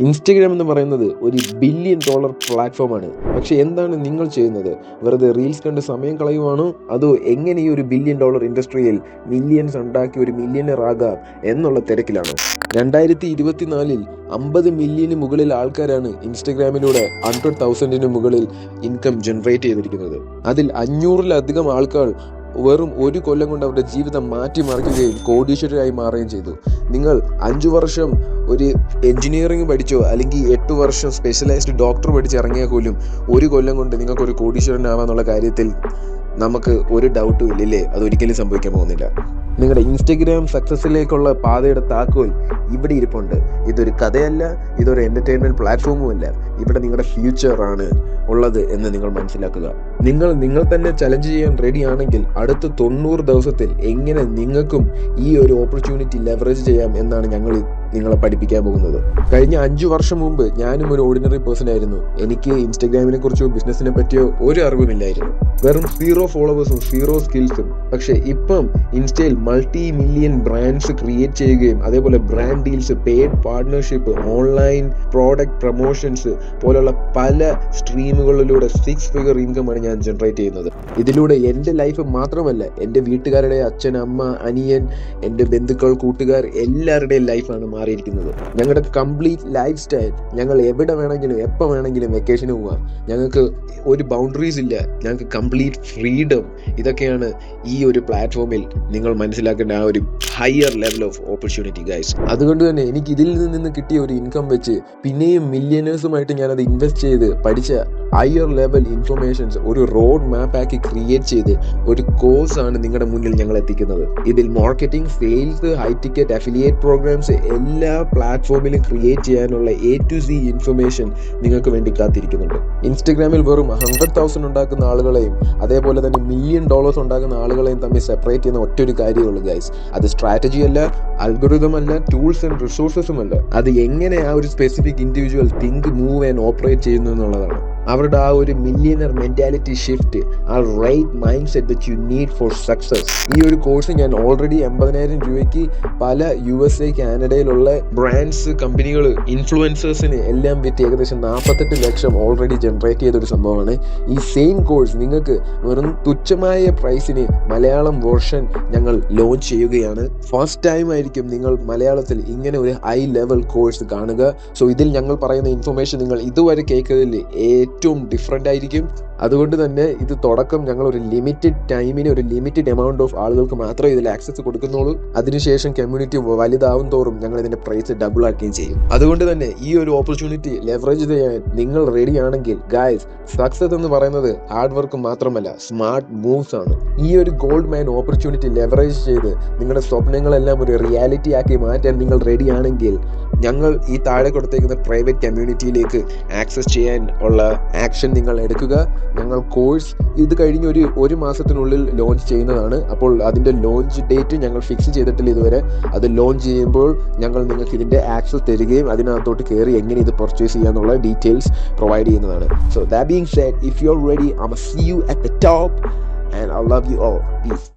Instagram എന്ന് പറയുന്നത് ഒരു ബില്യൺ ഡോളർ പ്ലാറ്റ്ഫോമാണ്. പക്ഷെ എന്താണ് നിങ്ങൾ ചെയ്യുന്നത്? വെറുതെ റീൽസ് കണ്ട് സമയം കളയുവാണോ, അതോ എങ്ങനെ ഈ ഒരു ബില്യൺ ഡോളർ ഇൻഡസ്ട്രിയിൽ മില്യൺസ് ഉണ്ടാക്കി ഒരു മില്യണർ ആകാം എന്നുള്ള തിരക്കിലാണോ? 2024 50 മില്യന് മുകളിൽ ആൾക്കാരാണ് ഇൻസ്റ്റഗ്രാമിലൂടെ 100,000 മുകളിൽ ഇൻകം ജനറേറ്റ് ചെയ്തിരിക്കുന്നത്. അതിൽ 500-ലധികം ആൾക്കാർ വെറും ഒരു കൊല്ലം കൊണ്ട് അവരുടെ ജീവിതം മാറ്റിമറിക്കുകയും കോടീശ്വരരായി മാറുകയും ചെയ്തു. നിങ്ങൾ 5 വർഷം ഒരു എഞ്ചിനീയറിംഗ് പഠിച്ചോ അല്ലെങ്കിൽ 8 വർഷം സ്പെഷ്യലൈസ്ഡ് ഡോക്ടർ പഠിച്ചിറങ്ങിയാൽ പോലും ഒരു കൊല്ലം കൊണ്ട് നിങ്ങൾക്കൊരു കോടീശ്വരനാവാന്നുള്ള കാര്യത്തിൽ നമുക്ക് ഒരു ഡൗട്ടും ഇല്ലല്ലേ? അതൊരിക്കലും സംഭവിക്കാൻ പോകുന്നില്ല. നിങ്ങളുടെ ഇൻസ്റ്റഗ്രാം സക്സസിലേക്കുള്ള പാതയുടെ താക്കോൽ ഇവിടെ ഇരിപ്പുണ്ട്. ഇതൊരു കഥയല്ല, ഇതൊരു എൻ്റർടൈൻമെൻറ്റ് പ്ലാറ്റ്ഫോമും അല്ല. ഇവിടെ നിങ്ങളുടെ ഫ്യൂച്ചറാണ് ഉള്ളത് എന്ന് നിങ്ങൾ മനസ്സിലാക്കുക. നിങ്ങൾ തന്നെ ചലഞ്ച് ചെയ്യാൻ റെഡി ആണെങ്കിൽ അടുത്ത 90 ദിവസത്തിൽ എങ്ങനെ നിങ്ങൾക്കും ഈ ഒരു ഓപ്പർച്യൂണിറ്റി ലെവറേജ് ചെയ്യാം എന്നാണ് ഞങ്ങൾ നിങ്ങളെ പഠിപ്പിക്കാൻ പോകുന്നത്. കഴിഞ്ഞ 5 വർഷം മുമ്പ് ഞാനും ഒരു ഓർഡിനറി പേഴ്സൺ ആയിരുന്നു. എനിക്ക് ഇൻസ്റ്റഗ്രാമിനെ കുറിച്ചോ ബിസിനസിനെ പറ്റിയോ ഒരു അറിവുമില്ലായിരുന്നു. വെറും 0 ഫോളോവേഴ്സും 0 സ്കിൽസും. പക്ഷെ ഇപ്പം ഇൻസ്റ്റയിൽ മൾട്ടി മില്യൺ ബ്രാൻഡ്സ് ക്രിയേറ്റ് ചെയ്യുകയും അതേപോലെ brand deals, paid partnership, online product promotions പോലുള്ള പല സ്ട്രീമുകളിലൂടെ 6 ഫിഗർ ഇൻകമാണ് ഞാൻ ജനറേറ്റ് ചെയ്യുന്നത്. ഇതിലൂടെ എൻ്റെ ലൈഫ് മാത്രമല്ല, എൻ്റെ വീട്ടുകാരുടെ അച്ഛൻ, അമ്മ, അനിയൻ, എൻ്റെ ബന്ധുക്കൾ, കൂട്ടുകാർ എല്ലാവരുടെയും ലൈഫാണ് മാറിയിരിക്കുന്നത്. ഞങ്ങളുടെ കംപ്ലീറ്റ് ലൈഫ് സ്റ്റൈൽ, ഞങ്ങൾ എവിടെ വേണമെങ്കിലും എപ്പോൾ വേണമെങ്കിലും വെക്കേഷന് പോവാം. ഞങ്ങൾക്ക് ഒരു ബൗണ്ടറീസ് ഇല്ല, ഞങ്ങൾക്ക് കംപ്ലീറ്റ് ഫ്രീഡം. ഇതൊക്കെയാണ് ഈ ഒരു പ്ലാറ്റ്ഫോമിൽ നിങ്ങൾ മനസ്സിലാക്കേണ്ട ആ ഒരു higher level of opportunity guys. അതുകൊണ്ട് തന്നെ എനിക്ക് ഇതിൽ നിന്ന് കിട്ടിയ ഒരു ഇൻകം വെച്ച് പിന്നെയും മില്യനേഴ്സുമായിട്ട് ഞാനത് ഇൻവെസ്റ്റ് ചെയ്ത് പഠിച്ച ഹയർ ലെവൽ ഇൻഫർമേഷൻസ് ഒരു റോഡ് മാപ്പ് ആക്കി ക്രിയേറ്റ് ചെയ്ത് ഒരു കോഴ്സാണ് നിങ്ങളുടെ മുന്നിൽ ഞങ്ങൾ എത്തിക്കുന്നത്. ഇതിൽ marketing, sales, high ticket, affiliate programs എല്ലാ പ്ലാറ്റ്ഫോമിലും ക്രിയേറ്റ് ചെയ്യാനുള്ള A to Z ഇൻഫർമേഷൻ നിങ്ങൾക്ക് വേണ്ടി കാത്തിരിക്കുന്നുണ്ട്. ഇൻസ്റ്റഗ്രാമിൽ വെറും 100,000 ഉണ്ടാക്കുന്ന ആളുകളെയും അതേപോലെ തന്നെ $1,000,000 ഉണ്ടാക്കുന്ന ആളുകളെയും തമ്മിൽ സെപ്പറേറ്റ് ചെയ്യുന്ന ഒറ്റൊരു കാര്യമുള്ളൂ ഗൈസ്. അത് സ്ട്രാറ്റജി അല്ല, അൽഗോരിതം അല്ല, ടൂൾസ് ആൻഡ് റിസോഴ്സസും അല്ല. അത് എങ്ങനെ ആ ഒരു specific individual think, move and operate ചെയ്യുന്നു എന്നുള്ളതാണ്. അവരുടെ ആ ഒരു മില്യണർ മെന്റാലിറ്റി ഷിഫ്റ്റ്, ആ right mindset that you need for success. ഈ ഒരു കോഴ്സ് ഞാൻ ഓൾറെഡി 80,000 രൂപയ്ക്ക് പല USA, കാനഡയിലുള്ള ബ്രാൻഡ്സ്, കമ്പനികൾ, ഇൻഫ്ലുവൻസേഴ്സിന് എല്ലാം വിറ്റ് ഏകദേശം 48 ലക്ഷം ഓൾറെഡി ജനറേറ്റ് ചെയ്തൊരു സംഭവമാണ്. ഈ സെയിം കോഴ്സ് നിങ്ങൾക്ക് വെറും തുച്ഛമായ പ്രൈസിന് മലയാളം വേർഷൻ ഞങ്ങൾ ലോഞ്ച് ചെയ്യുകയാണ്. ഫസ്റ്റ് ടൈം ആയിരിക്കും നിങ്ങൾ മലയാളത്തിൽ ഇങ്ങനെ ഒരു ഹൈ ലെവൽ കോഴ്സ് കാണുക. സോ ഇതിൽ ഞങ്ങൾ പറയുന്ന ഇൻഫർമേഷൻ നിങ്ങൾ ഇതുവരെ കേൾക്കുന്നതിൽ ഏറ്റവും ഡിഫറെൻ്റ് ആയിരിക്കും. അതുകൊണ്ട് തന്നെ ഇത് തുടക്കം ഞങ്ങൾ ഒരു ലിമിറ്റഡ് ടൈമിന് ഒരു ലിമിറ്റഡ് എമൗണ്ട് ഓഫ് ആളുകൾക്ക് മാത്രമേ ഇതിൽ ആക്സസ് കൊടുക്കുന്നുള്ളൂ. അതിനുശേഷം കമ്മ്യൂണിറ്റി വലുതാവും തോറും ഞങ്ങൾ ഇതിന്റെ പ്രൈസ് ഡബിൾ ആക്കുകയും ചെയ്യും. അതുകൊണ്ട് തന്നെ ഈ ഒരു ഓപ്പർച്യൂണിറ്റി ലെവറേജ് ചെയ്യാൻ നിങ്ങൾ റെഡി ആണെങ്കിൽ ഗൈസ്, സക്സസ് എന്ന് പറയുന്നത് ഹാർഡ് വർക്ക് മാത്രമല്ല, സ്മാർട്ട് മൂവ്സ് ആണ്. ഈ ഒരു ഗോൾഡ് മൈൻ ഓപ്പർച്യൂണിറ്റി ലെവറേജ് ചെയ്ത് നിങ്ങളുടെ സ്വപ്നങ്ങളെല്ലാം ഒരു റിയാലിറ്റി ആക്കി മാറ്റാൻ നിങ്ങൾ റെഡി ആണെങ്കിൽ ഞങ്ങൾ ഈ താഴെ കൊടുത്തേക്കുന്ന പ്രൈവറ്റ് കമ്മ്യൂണിറ്റിയിലേക്ക് ആക്സസ് ചെയ്യാൻ ഉള്ള ആക്ഷൻ നിങ്ങൾ എടുക്കുക. ഞങ്ങൾ കോഴ്സ് ഇത് കഴിഞ്ഞ് ഒരു മാസത്തിനുള്ളിൽ ലോഞ്ച് ചെയ്യുന്നതാണ്. അപ്പോൾ അതിൻ്റെ ലോഞ്ച് ഡേറ്റ് ഞങ്ങൾ ഫിക്സ് ചെയ്തിട്ടില്ല ഇതുവരെ. അത് ലോഞ്ച് ചെയ്യുമ്പോൾ ഞങ്ങൾ നിങ്ങൾക്ക് ഇതിൻ്റെ ആക്സസ് തരികയും അതിനകത്തോട്ട് കയറി എങ്ങനെ ഇത് പർച്ചേസ് ചെയ്യാന്നുള്ള ഡീറ്റെയിൽസ് പ്രൊവൈഡ് ചെയ്യുന്നതാണ്. So that being said, if you are ready, I will see you at the top and I love you all. Piece.